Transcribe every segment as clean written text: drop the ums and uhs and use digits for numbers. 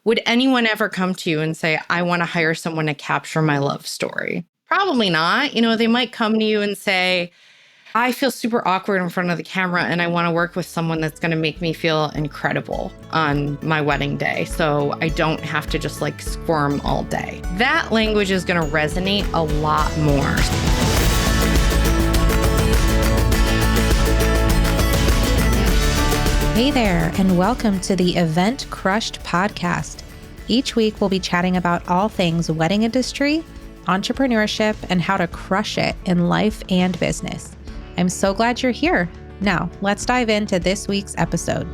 Would anyone ever come to you and say, I want to hire someone to capture my love story? Probably not. They might come to you and say, I feel super awkward in front of the camera and I want to work with someone that's going to make me feel incredible on my wedding day. So I don't have to just like squirm all day. That language is going to resonate a lot more. Hey there, and welcome to the Event Crushed podcast. Each week, we'll be chatting about all things wedding industry, entrepreneurship, and how to crush it in life and business. I'm so glad you're here. Now, let's dive into this week's episode.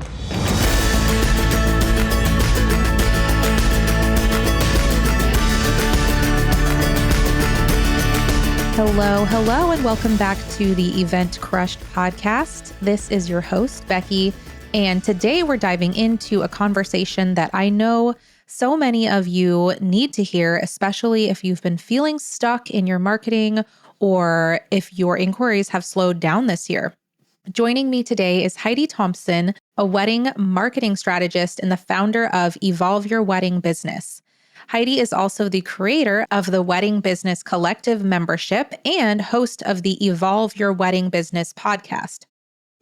Hello, and welcome back to the Event Crushed podcast. This is your host, Becky, and today we're diving into a conversation that I know so many of you need to hear, especially if you've been feeling stuck in your marketing or if your inquiries have slowed down this year. Joining me today is Heidi Thompson, a wedding marketing strategist and the founder of Evolve Your Wedding Business. Heidi is also the creator of the Wedding Business Collective membership and host of the Evolve Your Wedding Business podcast.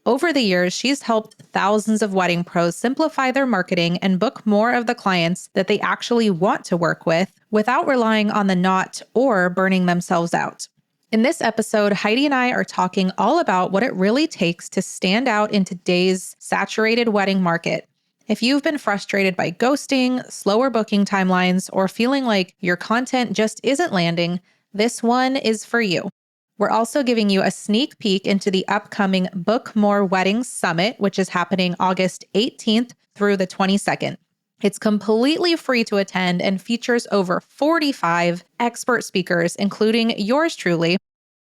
Over the years, she's helped thousands of wedding pros simplify their marketing and book more of the clients that they actually want to work with without relying on the knot or burning themselves out. In this episode, Heidi and I are talking all about what it really takes to stand out in today's saturated wedding market. If you've been frustrated by ghosting, slower booking timelines, or feeling like your content just isn't landing, this one is for you. We're also giving you a sneak peek into the upcoming Book More Weddings Summit, which is happening August 18th through the 22nd. It's completely free to attend and features over 45 expert speakers, including yours truly.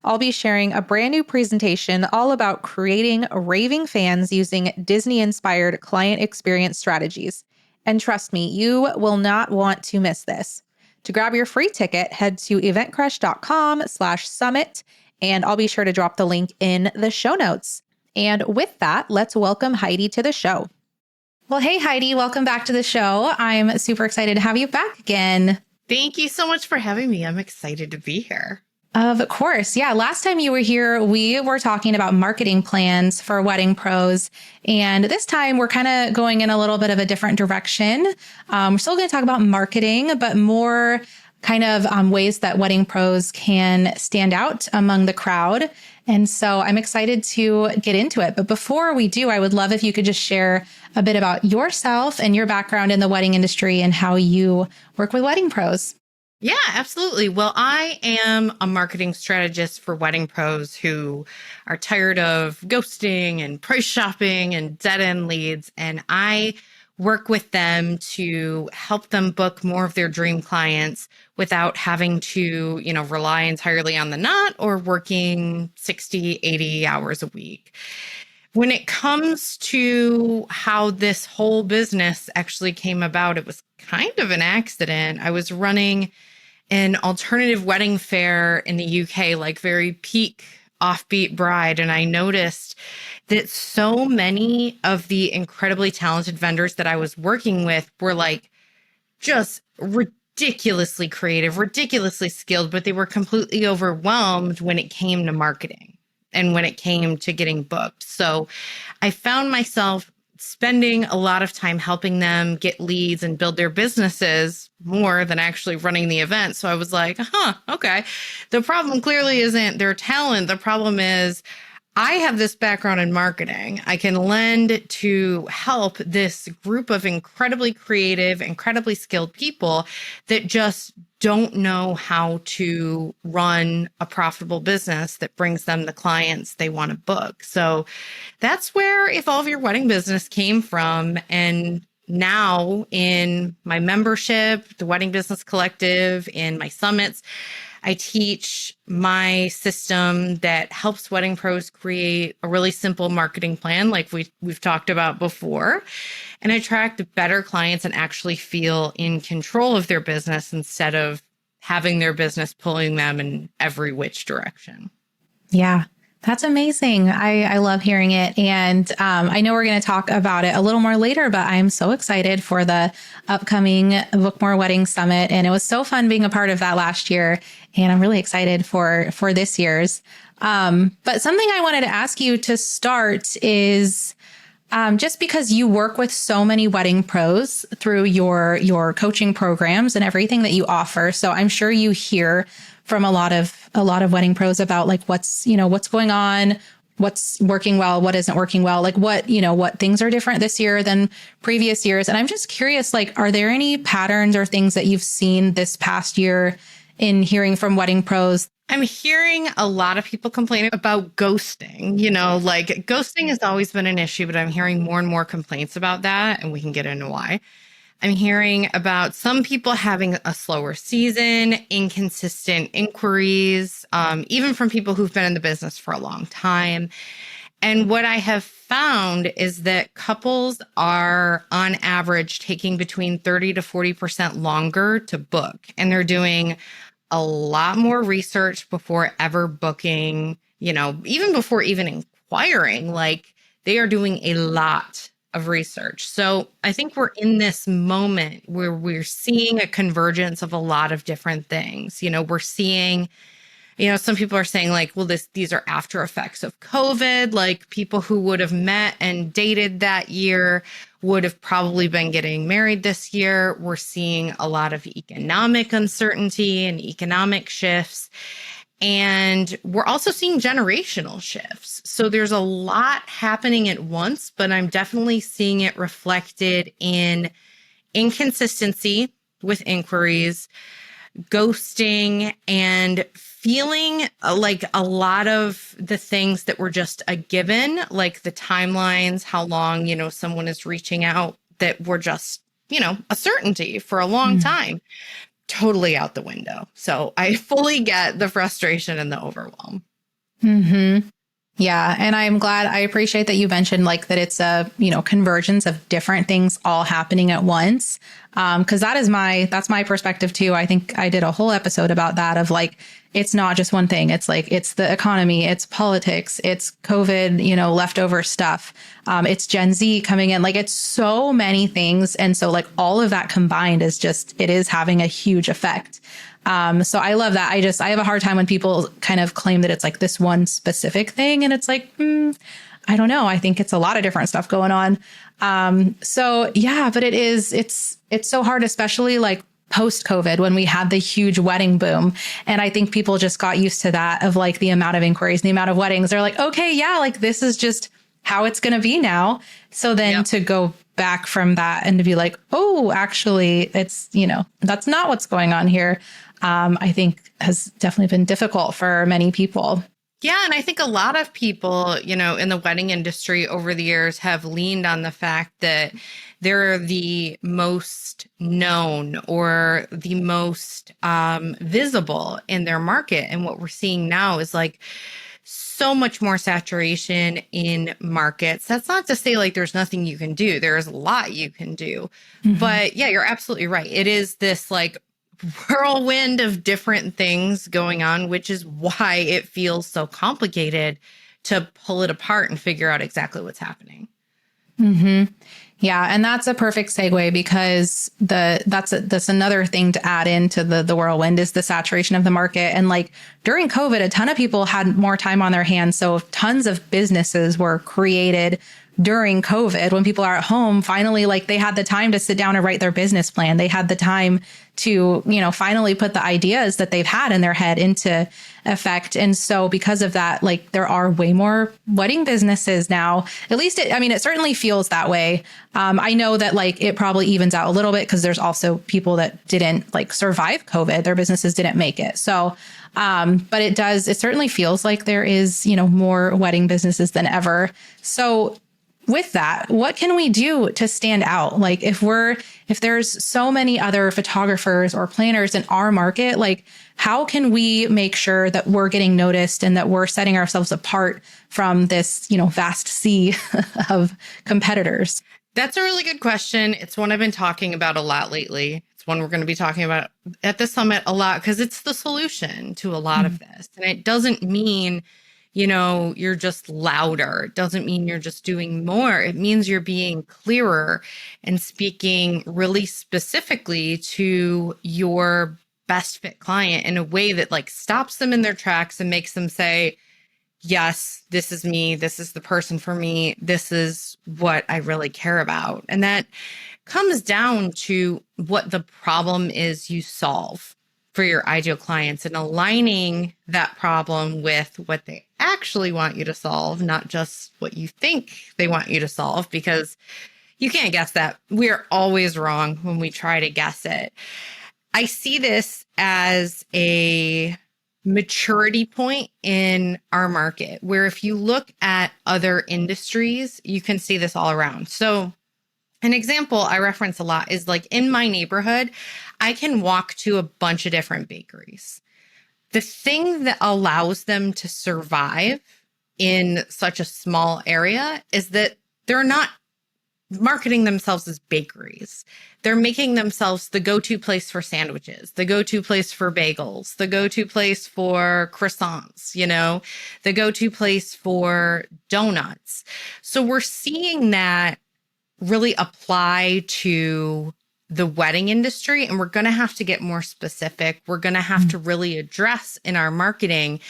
I'll be sharing a brand new presentation all about creating raving fans using Disney-inspired client experience strategies. And trust me, you will not want to miss this. To grab your free ticket, head to eventcrush.com/summit, and I'll be sure to drop the link in the show notes. And with that, let's welcome Heidi to the show. Well, hey, Heidi, welcome back to the show. I'm super excited to have you back again. Thank you so much for having me. I'm excited to be here. Of course. Yeah. Last time you were here, we were talking about marketing plans for wedding pros. And this time we're kind of going in a little bit of a different direction. We're still going to talk about marketing, but more kind of ways that wedding pros can stand out among the crowd. And so I'm excited to get into it. But before we do, I would love if you could just share a bit about yourself and your background in the wedding industry and how you work with wedding pros. Yeah, absolutely. Well, I am a marketing strategist for wedding pros who are tired of ghosting and price shopping and dead-end leads. And I work with them to help them book more of their dream clients without having to, rely entirely on the knot or working 60, 80 hours a week. When it comes to how this whole business actually came about, it was kind of an accident. I was running an alternative wedding fair in the UK, like very peak offbeat bride. And I noticed that so many of the incredibly talented vendors that I was working with were like just ridiculously creative, ridiculously skilled, but they were completely overwhelmed when it came to marketing and when it came to getting booked. So I found myself spending a lot of time helping them get leads and build their businesses more than actually running the event. So I was like, okay. The problem clearly isn't their talent. The problem is I have this background in marketing. I can lend to help this group of incredibly creative, incredibly skilled people that just don't know how to run a profitable business that brings them the clients they want to book. So that's where Evolve Your Wedding Business came from. And now in my membership, the Wedding Business Collective, in my summits, I teach my system that helps wedding pros create a really simple marketing plan like we've talked about before, and attract better clients and actually feel in control of their business instead of having their business pulling them in every which direction. Yeah. That's amazing. I love hearing it. And I know we're going to talk about it a little more later, but I'm so excited for the upcoming Book More Wedding Summit. And it was so fun being a part of that last year. And I'm really excited for this year's. But something I wanted to ask you to start is just because you work with so many wedding pros through your coaching programs and everything that you offer. So I'm sure you hear from a lot of wedding pros about like what's going on, what's working well, what isn't working well, like what things are different this year than previous years. And I'm just curious, like, are there any patterns or things that you've seen this past year in hearing from wedding pros? I'm hearing a lot of people complaining about ghosting. Like ghosting has always been an issue, but I'm hearing more and more complaints about that, and we can get into why. I'm hearing about some people having a slower season, inconsistent inquiries, even from people who've been in the business for a long time. And what I have found is that couples are on average taking between 30 to 40% longer to book. And they're doing a lot more research before ever booking, even before even inquiring. Like they are doing a lot of research. So I think we're in this moment where we're seeing a convergence of a lot of different things. We're seeing, some people are saying like, well, these are after effects of COVID. Like people who would have met and dated that year would have probably been getting married this year. We're seeing a lot of economic uncertainty and economic shifts. And we're also seeing generational shifts. So there's a lot happening at once, but I'm definitely seeing it reflected in inconsistency with inquiries, ghosting, and feeling like a lot of the things that were just a given, like the timelines, how long, someone is reaching out, that were just, a certainty for a long time, totally out the window. So I fully get the frustration and the overwhelm. Mm-hmm. Yeah. And I appreciate that you mentioned like that it's a, convergence of different things all happening at once. Cause that's my perspective too. I think I did a whole episode about that of like, it's not just one thing. It's like, it's the economy, it's politics, it's COVID, leftover stuff. It's Gen Z coming in, like it's so many things. And so like all of that combined it is having a huge effect. So I love that. I have a hard time when people kind of claim that it's like this one specific thing. And it's like, I don't know. I think it's a lot of different stuff going on. So yeah, but it's so hard, especially like post COVID when we had the huge wedding boom. And I think people just got used to that of like the amount of inquiries, the amount of weddings. They're like, okay, yeah, like this is just how it's going to be now. So then to go back from that and to be like, oh, actually, it's, that's not what's going on here. I think has definitely been difficult for many people. Yeah. And I think a lot of people, in the wedding industry over the years have leaned on the fact that they're the most known or the most visible in their market. And what we're seeing now is like so much more saturation in markets. That's not to say like there's nothing you can do. There is a lot you can do. Mm-hmm. But yeah, you're absolutely right. It is this like whirlwind of different things going on, which is why it feels so complicated to pull it apart and figure out exactly what's happening. Mm-hmm. Yeah. And that's a perfect segue because that's another thing to add into the whirlwind is the saturation of the market. And like during COVID, a ton of people had more time on their hands. So tons of businesses were created during COVID when people are at home. Finally, like they had the time to sit down and write their business plan. They had the time to, finally put the ideas that they've had in their head into effect. And so because of that, like there are way more wedding businesses now, at least it certainly feels that way. I know that like it probably evens out a little bit because there's also people that didn't like survive COVID. Their businesses didn't make it. So, but it certainly feels like there is, more wedding businesses than ever. So with that, what can we do to stand out? Like if there's so many other photographers or planners in our market, like how can we make sure that we're getting noticed and that we're setting ourselves apart from this, vast sea of competitors? That's a really good question. It's one I've been talking about a lot lately. It's one we're going to be talking about at the summit a lot because it's the solution to a lot of this. And it doesn't mean you're just louder. It doesn't mean you're just doing more. It means you're being clearer and speaking really specifically to your best fit client in a way that like stops them in their tracks and makes them say, yes, this is me. This is the person for me. This is what I really care about. And that comes down to what the problem is you solve for your ideal clients and aligning that problem with what they actually want you to solve, not just what you think they want you to solve, because you can't guess that. We're always wrong when we try to guess it. I see this as a maturity point in our market, where if you look at other industries, you can see this all around. So an example I reference a lot is like in my neighborhood, I can walk to a bunch of different bakeries. The thing that allows them to survive in such a small area is that they're not marketing themselves as bakeries. They're making themselves the go-to place for sandwiches, the go-to place for bagels, the go-to place for croissants, the go-to place for donuts. So we're seeing that really apply to the wedding industry, and we're going to have to get more specific. We're going to have to really address in our marketing,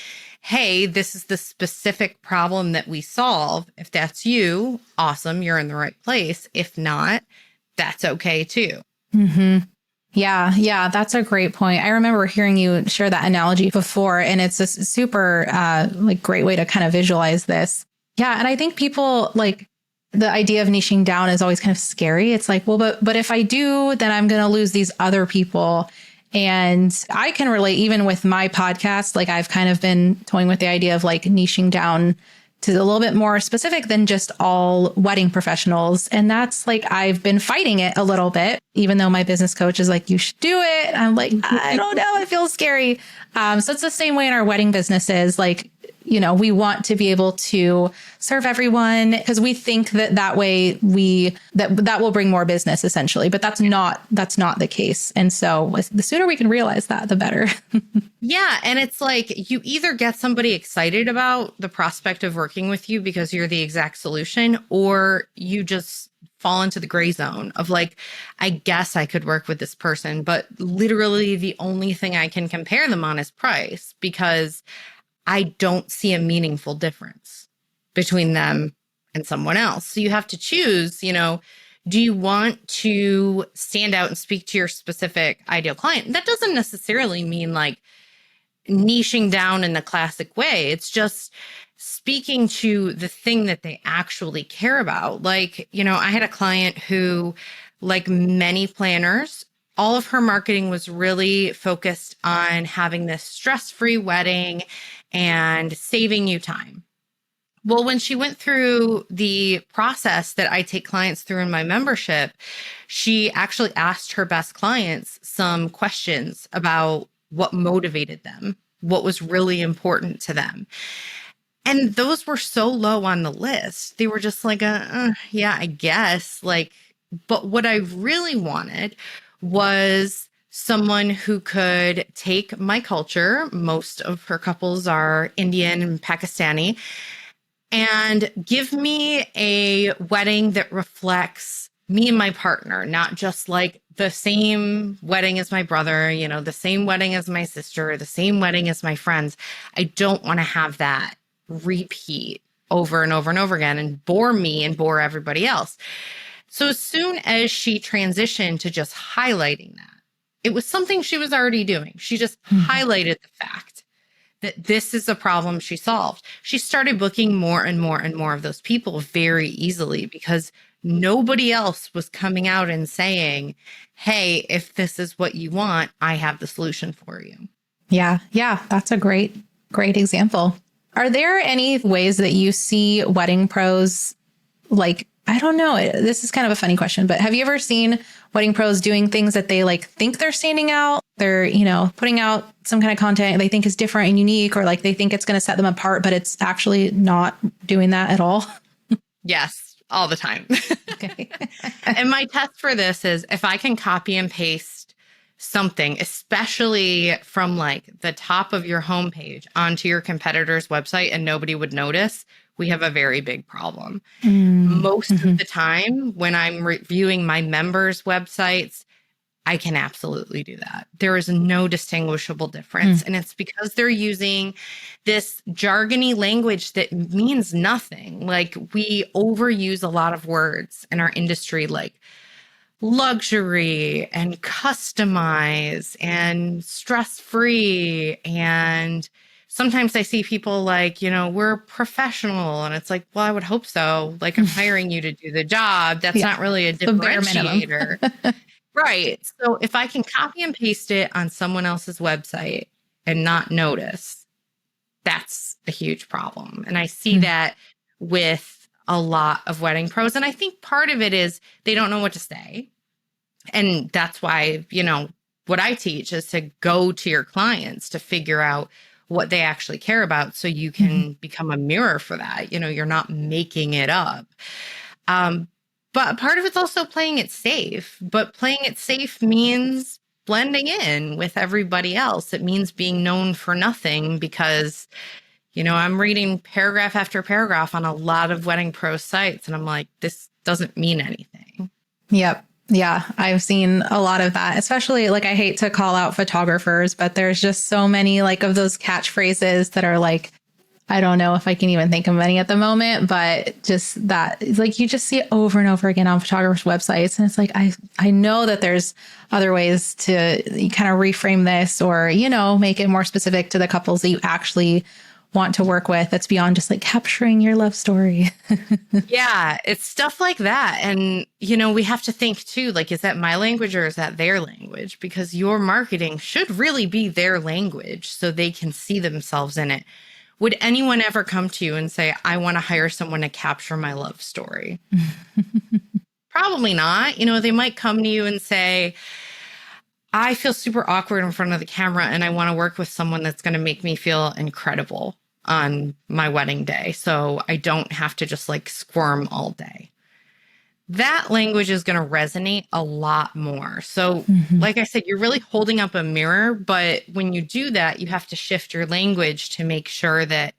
hey, this is the specific problem that we solve. If that's you, awesome, you're in the right place. If not, that's okay too. Mm-hmm. Yeah, that's a great point. I remember hearing you share that analogy before, and it's a super great way to kind of visualize this. Yeah, and I think people like the idea of niching down is always kind of scary. It's like, well, but if I do, then I'm going to lose these other people. And I can relate even with my podcast. Like I've kind of been toying with the idea of like niching down to a little bit more specific than just all wedding professionals. And that's like, I've been fighting it a little bit, even though my business coach is like, you should do it. I'm like, I don't know. It feels scary. So it's the same way in our wedding businesses. Like, we want to be able to serve everyone because we think that way that will bring more business essentially, but that's not the case. And so the sooner we can realize that, the better. Yeah. And it's like you either get somebody excited about the prospect of working with you because you're the exact solution, or you just fall into the gray zone of like, I guess I could work with this person, but literally the only thing I can compare them on is price, because I don't see a meaningful difference between them and someone else. So you have to choose, do you want to stand out and speak to your specific ideal client? That doesn't necessarily mean like niching down in the classic way. It's just speaking to the thing that they actually care about. Like, I had a client who, like many planners, all of her marketing was really focused on having this stress-free wedding and saving you time. Well, when she went through the process that I take clients through in my membership, she actually asked her best clients some questions about what motivated them, what was really important to them. And those were so low on the list. They were just like, yeah, I guess. But what I really wanted was someone who could take my culture. Most of her couples are Indian and Pakistani, and give me a wedding that reflects me and my partner, not just like the same wedding as my brother, the same wedding as my sister, the same wedding as my friends. I don't want to have that repeat over and over and over again and bore me and bore everybody else. So as soon as she transitioned to just highlighting that, it was something she was already doing. She just highlighted the fact that this is a problem she solved. She started booking more and more and more of those people very easily because nobody else was coming out and saying, hey, if this is what you want, I have the solution for you. Yeah, that's a great example. Are there any ways that you see wedding pros, like, I don't know, this is kind of a funny question, but have you ever seen wedding pros doing things that they like think they're standing out? They're, putting out some kind of content they think is different and unique, or like they think it's going to set them apart, but it's actually not doing that at all? Yes, all the time. Okay. And my test for this is if I can copy and paste something, especially from like the top of your homepage onto your competitor's website and nobody would notice, we have a very big problem. Most of the time when I'm reviewing my members' websites, I can absolutely do that. There is no distinguishable difference. And it's because they're using this jargony language that means nothing. Like we overuse a lot of words in our industry, like luxury and customize and stress-free. And sometimes I see people like, we're professional. And it's like, well, I would hope so. Like I'm hiring you to do the job. That's not really a differentiator. Right. So if I can copy and paste it on someone else's website and not notice, that's a huge problem. And I see that with a lot of wedding pros. And I think part of it is they don't know what to say. And that's why, what I teach is to go to your clients to figure out what they actually care about so you can become a mirror for that. You're not making it up. But part of it's also playing it safe. But playing it safe means blending in with everybody else. It means being known for nothing because, I'm reading paragraph after paragraph on a lot of wedding pro sites. And I'm like, this doesn't mean anything. Yep. Yeah, I've seen a lot of that, especially like I hate to call out photographers, but there's just so many like of those catchphrases that are like, I don't know if I can even think of any at the moment, but just that like you just see it over and over again on photographers' websites. And it's like, I know that there's other ways to kind of reframe this or, make it more specific to the couples that you actually want to work with. That's beyond just like capturing your love story. Yeah, it's stuff like that. And, we have to think too, like, is that my language or is that their language? Because your marketing should really be their language so they can see themselves in it. Would anyone ever come to you and say, I want to hire someone to capture my love story? Probably not. They might come to you and say, I feel super awkward in front of the camera and I want to work with someone that's going to make me feel incredible on my wedding day. So I don't have to just like squirm all day. That language is going to resonate a lot more. So like I said, you're really holding up a mirror, but when you do that, you have to shift your language to make sure that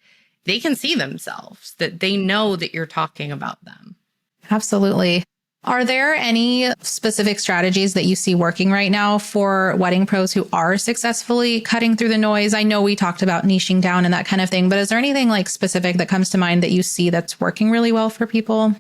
they can see themselves, that they know that you're talking about them. Absolutely. Are there any specific strategies that you see working right now for wedding pros who are successfully cutting through the noise? I know we talked about niching down and that kind of thing, but is there anything like specific that comes to mind that you see that's working really well for people?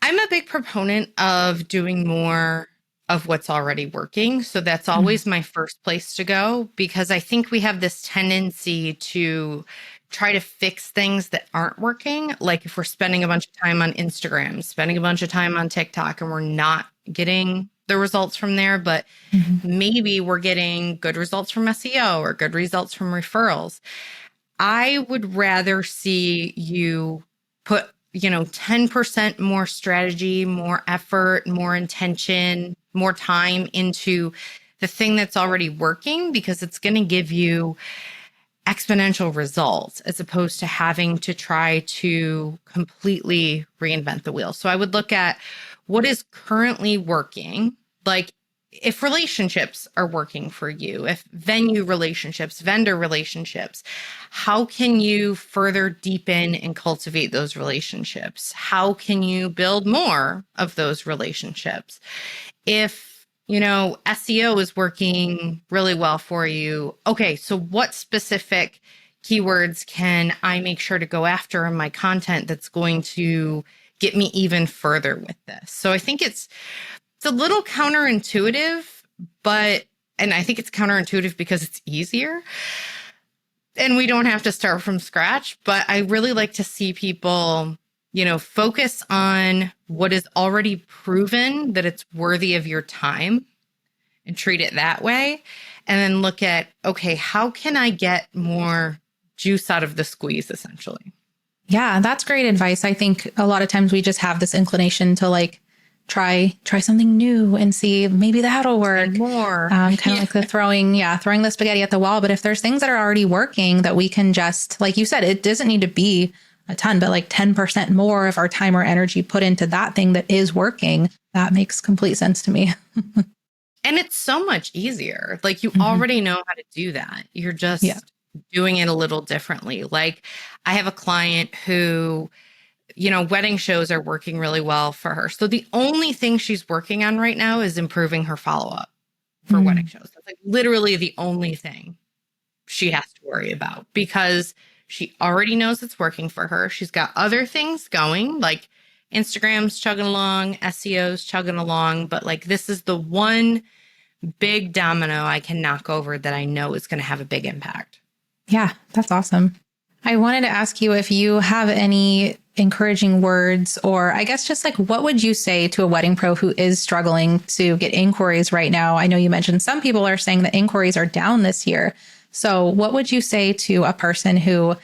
I'm a big proponent of doing more of what's already working. So that's always my first place to go because I think we have this tendency to try to fix things that aren't working. Like if we're spending a bunch of time on Instagram, spending a bunch of time on TikTok, and we're not getting the results from there, but maybe we're getting good results from SEO or good results from referrals. I would rather see you put 10% more strategy, more effort, more intention, more time into the thing that's already working because it's going to give you exponential results as opposed to having to try to completely reinvent the wheel. So I would look at what is currently working, like if relationships are working for you, if venue relationships, vendor relationships, how can you further deepen and cultivate those relationships? How can you build more of those relationships? If, SEO is working really well for you, okay, so what specific keywords can I make sure to go after in my content that's going to get me even further with this? So I think it's a little counterintuitive, and I think it's counterintuitive because it's easier and we don't have to start from scratch. But I really like to see people, focus on what is already proven that it's worthy of your time and treat it that way. And then look at, okay, how can I get more juice out of the squeeze, essentially? Yeah, that's great advice. I think a lot of times we just have this inclination to like, try something new and see maybe that'll work more. Kind of like the throwing the spaghetti at the wall. But if there's things that are already working that we can just, like you said, it doesn't need to be a ton, but like 10% more of our time or energy put into that thing that is working, that makes complete sense to me. And it's so much easier. Like you Mhm. already know how to do that. You're Yeah. just doing it a little differently. Like I have a client who, wedding shows are working really well for her. So the only thing she's working on right now is improving her follow up for wedding Mm. shows. That's like literally the only thing she has to worry about because she already knows it's working for her. She's got other things going, like Instagram's chugging along, SEO's chugging along, but like this is the one big domino I can knock over that I know is going to have a big impact. Yeah, that's awesome. I wanted to ask you if you have any encouraging words, or I guess just like what would you say to a wedding pro who is struggling to get inquiries right now? I know you mentioned some people are saying that inquiries are down this year. So what would you say to a person who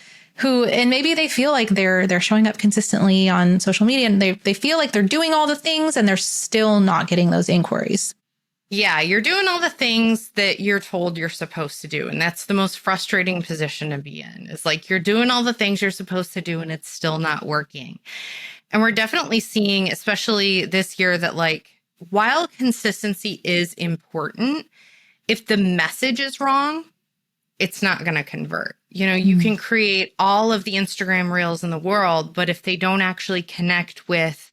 and maybe they feel like they're showing up consistently on social media and they feel like they're doing all the things and they're still not getting those inquiries? Yeah, you're doing all the things that you're told you're supposed to do. And that's the most frustrating position to be in. It's like you're doing all the things you're supposed to do and it's still not working. And we're definitely seeing, especially this year, that like while consistency is important, if the message is wrong, it's not going to convert. You Mm. can create all of the Instagram reels in the world, but if they don't actually connect with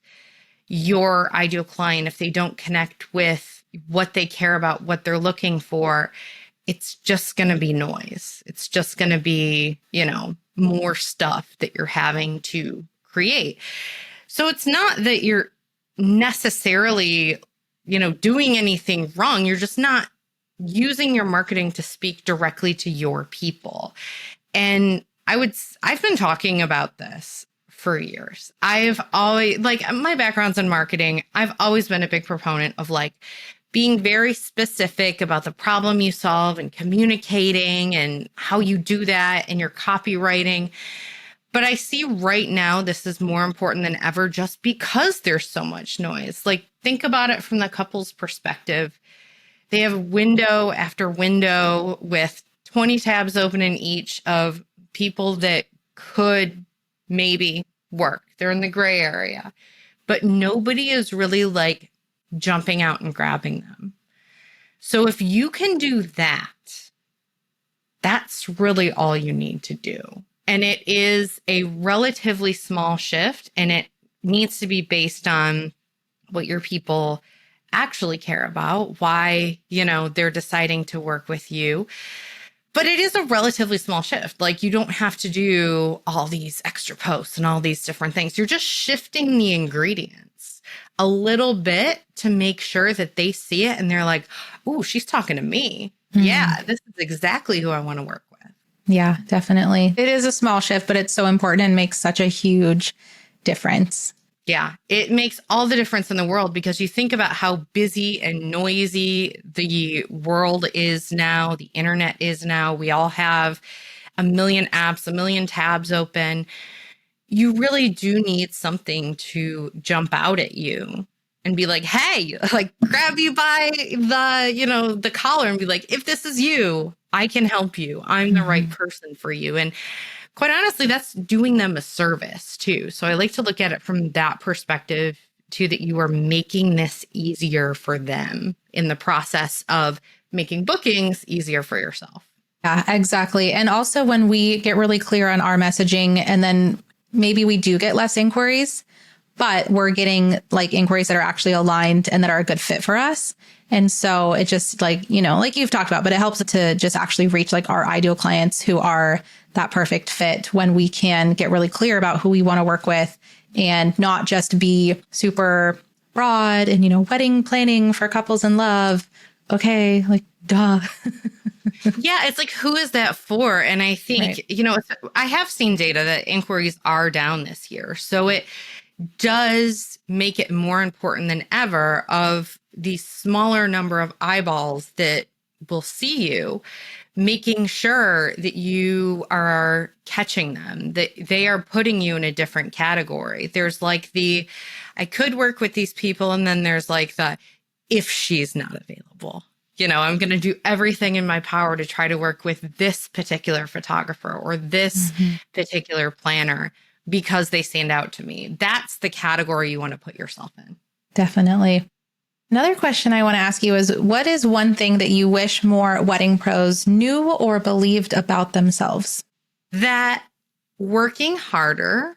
your ideal client, if they don't connect with what they care about, what they're looking for, it's just going to be noise. It's just going to be, more stuff that you're having to create. So it's not that you're necessarily, doing anything wrong. You're just not using your marketing to speak directly to your people. And I've been talking about this for years. I've always, like, my background's in marketing. I've always been a big proponent of like being very specific about the problem you solve and communicating and how you do that in your copywriting. But I see right now this is more important than ever just because there's so much noise. Like, think about it from the couple's perspective. They have window after window with 20 tabs open in each of people that could maybe work. They're in the gray area, but nobody is really like jumping out and grabbing them. So if you can do that, that's really all you need to do. And it is a relatively small shift, and it needs to be based on what your people actually care about, why, they're deciding to work with you. But it is a relatively small shift. Like you don't have to do all these extra posts and all these different things. You're just shifting the ingredients a little bit to make sure that they see it and they're like, "Oh, she's talking to me. Mm. Yeah, this is exactly who I want to work with." Yeah, definitely. It is a small shift, but it's so important and makes such a huge difference. Yeah, it makes all the difference in the world because you think about how busy and noisy the world is now, the internet is now. We all have a million apps, a million tabs open. You really do need something to jump out at you and be like, "Hey," like grab you by the collar and be like, "If this is you, I can help you. I'm the right Mhm. person for you." And quite honestly, that's doing them a service too. So I like to look at it from that perspective too, that you are making this easier for them in the process of making bookings easier for yourself. Yeah, exactly. And also when we get really clear on our messaging and then maybe we do get less inquiries, but we're getting like inquiries that are actually aligned and that are a good fit for us. And so it just like, like you've talked about, but it helps to just actually reach like our ideal clients who are that perfect fit when we can get really clear about who we want to work with and not just be super broad and, wedding planning for couples in love. Okay, like, duh. Yeah, it's like, who is that for? And I think, Right. I have seen data that inquiries are down this year. So it does make it more important than ever of the smaller number of eyeballs that will see you, making sure that you are catching them, that they are putting you in a different category. There's like I could work with these people, and then there's like if she's not available. I'm going to do everything in my power to try to work with this particular photographer or this Mhm. particular planner because they stand out to me. That's the category you want to put yourself in. Definitely. Another question I want to ask you is what is one thing that you wish more wedding pros knew or believed about themselves? That working harder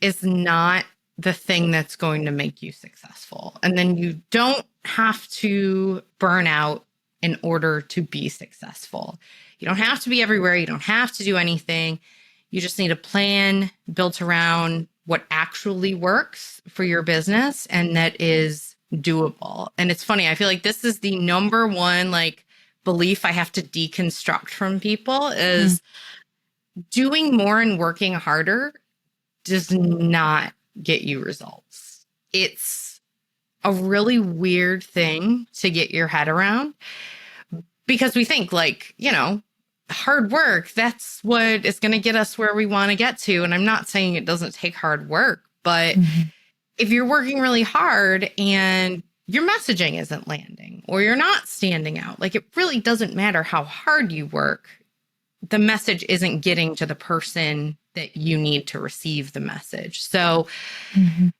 is not the thing that's going to make you successful. And then you don't have to burn out in order to be successful. You don't have to be everywhere. You don't have to do anything. You just need a plan built around what actually works for your business and that is doable. And it's funny, I feel like this is the number one like belief I have to deconstruct from people is doing more and working harder does not get you results. It's a really weird thing to get your head around because we think like, hard work, that's what is going to get us where we want to get to. And I'm not saying it doesn't take hard work, but if you're working really hard and your messaging isn't landing or you're not standing out, like it really doesn't matter how hard you work. The message isn't getting to the person that you need to receive the message. So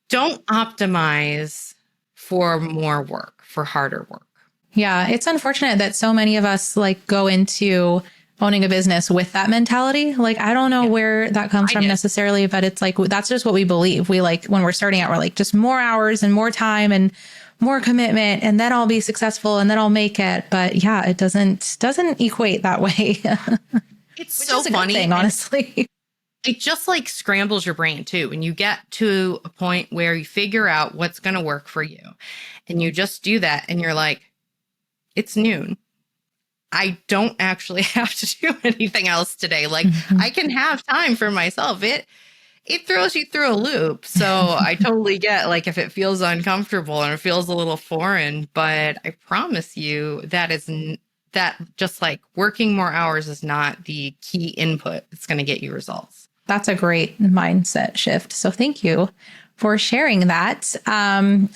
don't optimize for more work, for harder work. Yeah, it's unfortunate that so many of us like go into owning a business with that mentality. Like, I don't know where that comes from necessarily, but it's like, that's just what we believe. We like, when we're starting out, we're like, just more hours and more time and more commitment, and then I'll be successful and then I'll make it. But yeah, it doesn't equate that way. It's so funny, thing, honestly. It just like scrambles your brain too. When you get to a point where you figure out what's going to work for you and you just do that and you're like, it's noon. I don't actually have to do anything else today. Like I can have time for myself. It throws you through a loop. So I totally get like if it feels uncomfortable and it feels a little foreign, but I promise you that just like working more hours is not the key input that's going to get you results. That's a great mindset shift. So thank you for sharing that. Okay,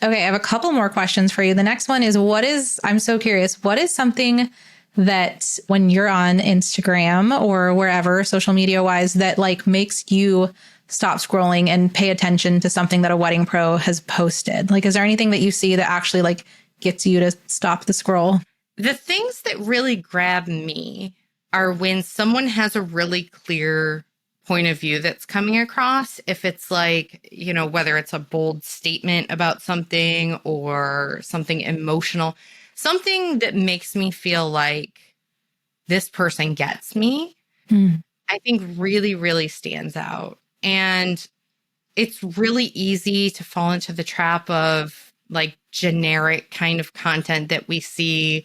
I have a couple more questions for you. The next one is I'm so curious, what is something that when you're on Instagram or wherever social media wise that like makes you stop scrolling and pay attention to something that a wedding pro has posted? Like, is there anything that you see that actually like gets you to stop the scroll? The things that really grab me are when someone has a really clear point of view that's coming across. If it's like, whether it's a bold statement about something or something emotional, something that makes me feel like this person gets me, I think really, really stands out. And it's really easy to fall into the trap of like generic kind of content that we see.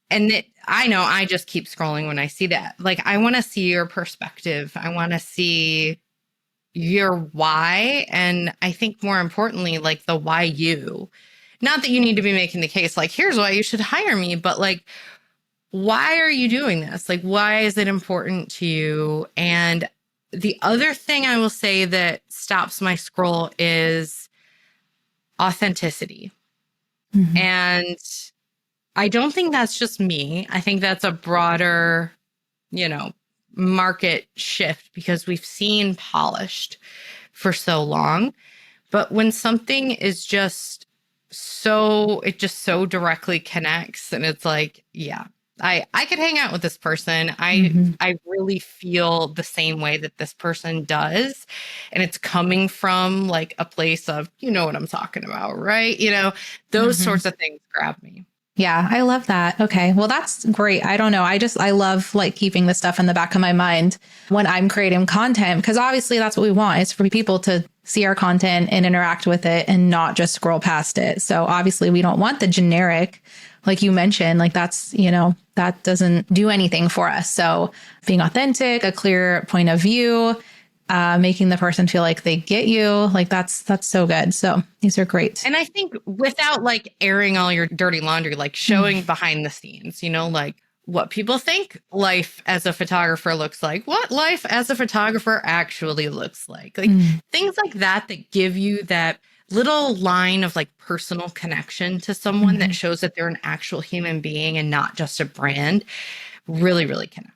And that I know I just keep scrolling when I see that. Like, I want to see your perspective. I want to see your why. And I think more importantly, like the why you. Not that you need to be making the case like, here's why you should hire me, but like, why are you doing this? Like, why is it important to you? And the other thing I will say that stops my scroll is authenticity. And I don't think that's just me. I think that's a broader, market shift because we've seen polished for so long. But when something is just it just so directly connects and it's like, yeah, I could hang out with this person. I really feel the same way that this person does. And it's coming from like a place of, you know what I'm talking about, right? Those sorts of things grab me. Yeah, I love that. Okay. Well, that's great. I don't know. I love like keeping this stuff in the back of my mind when I'm creating content, because obviously that's what we want. It's for people to see our content and interact with it and not just scroll past it. So obviously we don't want the generic, like you mentioned, like that's, that doesn't do anything for us. So being authentic, a clear point of view, making the person feel like they get you, like that's so good. So these are great. And I think without like airing all your dirty laundry, like showing behind the scenes, like what people think life as a photographer looks like, what life as a photographer actually looks like things like that give you that little line of like personal connection to someone that shows that they're an actual human being and not just a brand. Really, really connect.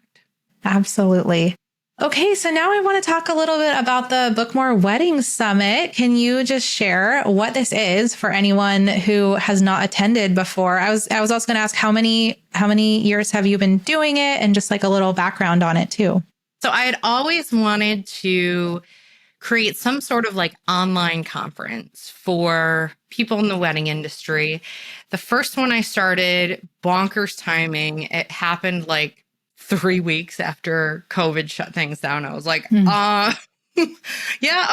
Absolutely. Okay, so now I want to talk a little bit about the Book More Wedding Summit. Can you just share what this is for anyone who has not attended before? I was also going to ask how many years have you been doing it, and just like a little background on it too. So I had always wanted to create some sort of like online conference for people in the wedding industry. The first one I started, bonkers timing. It happened like 3 weeks after COVID shut things down. I was like, yeah,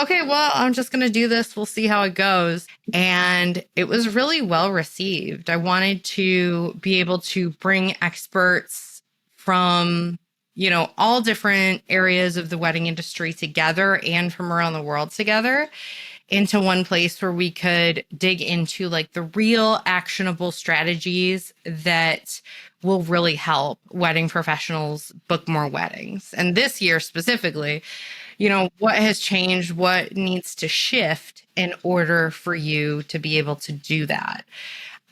okay, well, I'm just going to do this. We'll see how it goes. And it was really well received. I wanted to be able to bring experts from, all different areas of the wedding industry together and from around the world together into one place where we could dig into like the real actionable strategies that will really help wedding professionals book more weddings. And this year specifically, what has changed, what needs to shift in order for you to be able to do that.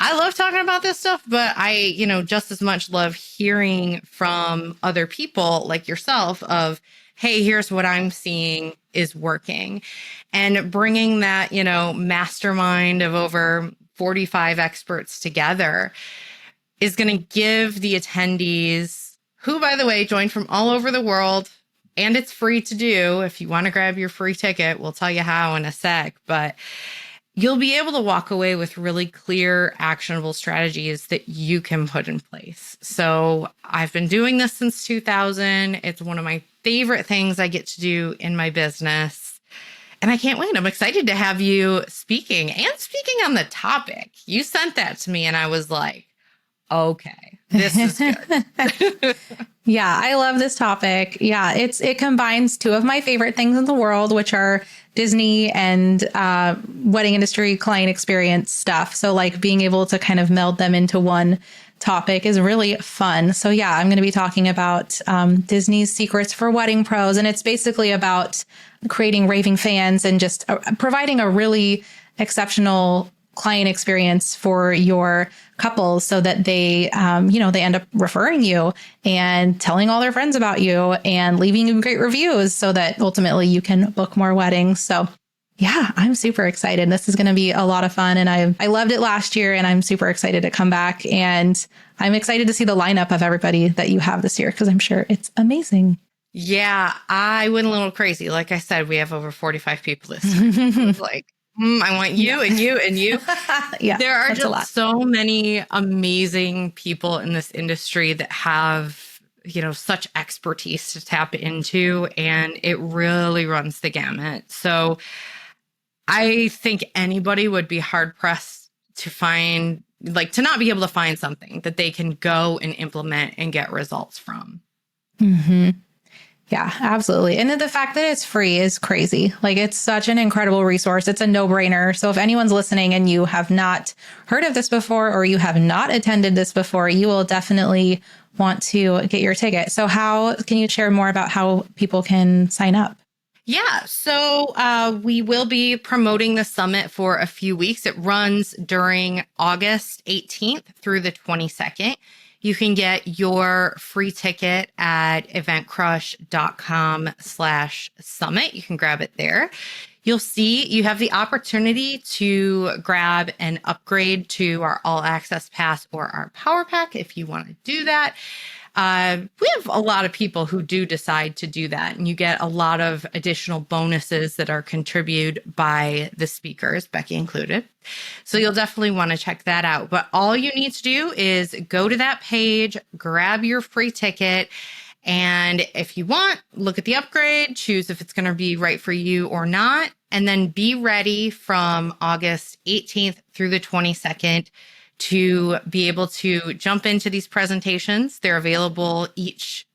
I love talking about this stuff, but I, just as much love hearing from other people like yourself of, hey, here's what I'm seeing is working. And bringing that, mastermind of over 45 experts together is going to give the attendees, who, by the way, joined from all over the world, and it's free to do. If you want to grab your free ticket, we'll tell you how in a sec, but you'll be able to walk away with really clear, actionable strategies that you can put in place. So I've been doing this since 2000. It's one of my favorite things I get to do in my business. And I can't wait. I'm excited to have you speaking on the topic. You sent that to me and I was like, okay, this is good. Yeah, I love this topic. Yeah, it combines two of my favorite things in the world, which are Disney and wedding industry client experience stuff. So like being able to kind of meld them into one topic is really fun. So yeah, I'm going to be talking about Disney's secrets for wedding pros. And it's basically about creating raving fans and just providing a really exceptional client experience for your couples so that they, they end up referring you and telling all their friends about you and leaving you great reviews so that ultimately you can book more weddings. So yeah, I'm super excited. This is going to be a lot of fun. And I loved it last year and I'm super excited to come back. And I'm excited to see the lineup of everybody that you have this year because I'm sure it's amazing. Yeah, I went a little crazy. Like I said, we have over 45 people this year. I was like, I want you and you and you. Yeah, there are just so many amazing people in this industry that have, such expertise to tap into, and it really runs the gamut. So I think anybody would be hard pressed to find, to not be able to find something that they can go and implement and get results from. Mm-hmm. Yeah, absolutely. And then the fact that it's free is crazy. Like it's such an incredible resource. It's a no-brainer. So if anyone's listening and you have not heard of this before or you have not attended this before, you will definitely want to get your ticket. So how can you share more about how people can sign up? Yeah, so we will be promoting the summit for a few weeks. It runs during August 18th through the 22nd. You can get your free ticket at eventcrush.com/summit. You can grab it there. You'll see you have the opportunity to grab an upgrade to our all access pass or our power pack if you want to do that. We have a lot of people who do decide to do that, and you get a lot of additional bonuses that are contributed by the speakers, Becky included. So you'll definitely want to check that out. But all you need to do is go to that page, grab your free ticket, and if you want, look at the upgrade, choose if it's going to be right for you or not, and then be ready from August 18th through the 22nd to be able to jump into these presentations. They're available each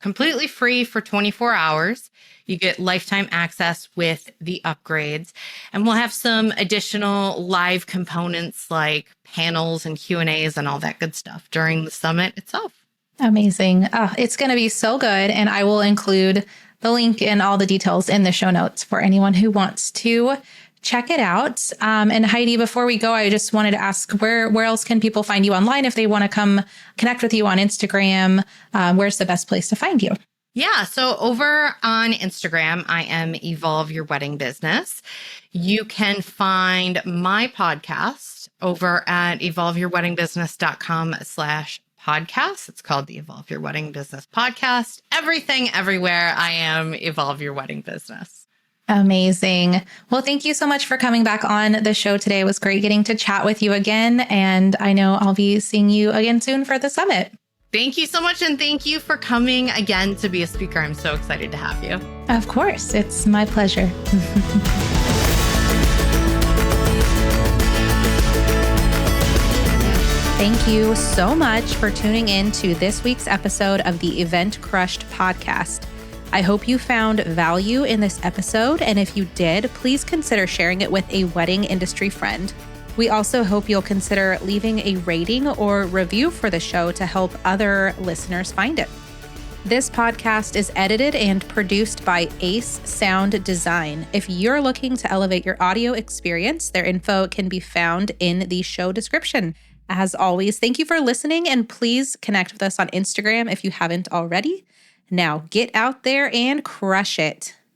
completely free for 24 hours. You get lifetime access with the upgrades. And we'll have some additional live components like panels and Q&As and all that good stuff during the summit itself. Amazing. It's going to be so good. And I will include the link and all the details in the show notes for anyone who wants to check it out. And Heidi, before we go, I just wanted to ask where else can people find you online if they want to come connect with you on Instagram? Where's the best place to find you? Yeah. So over on Instagram, I am Evolve Your Wedding Business. You can find my podcast over at evolveyourweddingbusiness.com/podcast. It's called the Evolve Your Wedding Business Podcast. Everything, everywhere, I am Evolve Your Wedding Business. Amazing. Well, thank you so much for coming back on the show today. It was great getting to chat with you again. And I know I'll be seeing you again soon for the summit. Thank you so much. And thank you for coming again to be a speaker. I'm so excited to have you. Of course. It's my pleasure. Thank you so much for tuning in to this week's episode of the Event Crushed podcast. I hope you found value in this episode. And if you did, please consider sharing it with a wedding industry friend. We also hope you'll consider leaving a rating or review for the show to help other listeners find it. This podcast is edited and produced by Ace Sound Design. If you're looking to elevate your audio experience, their info can be found in the show description. As always, thank you for listening, and please connect with us on Instagram if you haven't already. Now get out there and crush it.